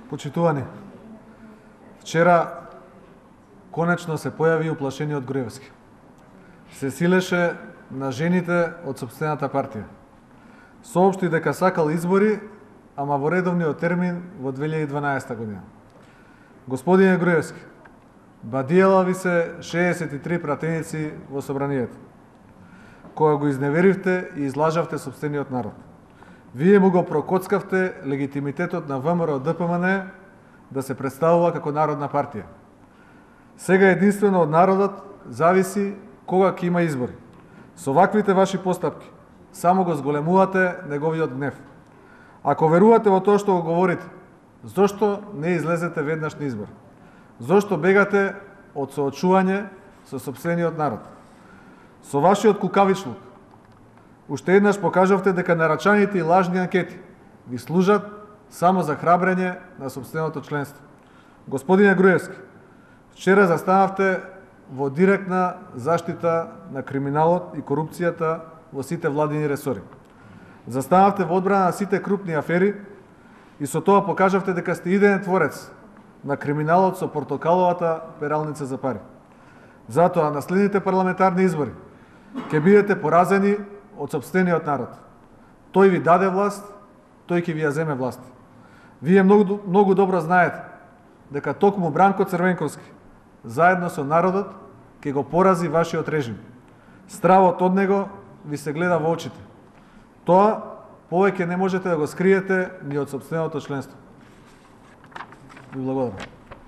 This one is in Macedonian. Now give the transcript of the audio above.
Почитувани, вчера конечно се појави уплашениот Груевски. Се силеше на жените од сопствената партија. Соопшти дека сакал избори, ама во редовниот термин во 2012 година. Господине Груевски, бадијала ви се 63 пратеници во собранието, кога го изневеривте и излажавте сопствениот народ. Вие му го прокоцкавте легитимитетот на ВМРО ДПМН да се представува како народна партија. Сега единствено од народот зависи кога ќе има избори. Со ваквите ваши постапки само го зголемувате неговиот гнев. Ако верувате во тоа што го говорите, зошто не излезете веднаш на избор? Зошто бегате од соочување со сопствениот народ? Со вашиот кукавичлук уште еднаш покажавте дека нарачаните и лажни анкети ви служат само за храбрење на сопственото членство. Господине Груевски, вчера застанавте во директна заштита на криминалот и корупцијата во сите владини ресори. Застанавте во одбрана на сите крупни афери и со тоа покажавте дека сте идеен творец на криминалот со портокаловата пералница за пари. Затоа на следните парламентарни избори ќе бидете поразени од сопствениот народ. Тој ви даде власт, тој ќе ви ја земе власт. Вие многу добро знаете дека токму Бранко Црвенковски заедно со народот ќе го порази вашиот режим. Стравот од него ви се гледа во очите. Тоа повеќе не можете да го скриете ни од сопственото членство. Ви благодарам.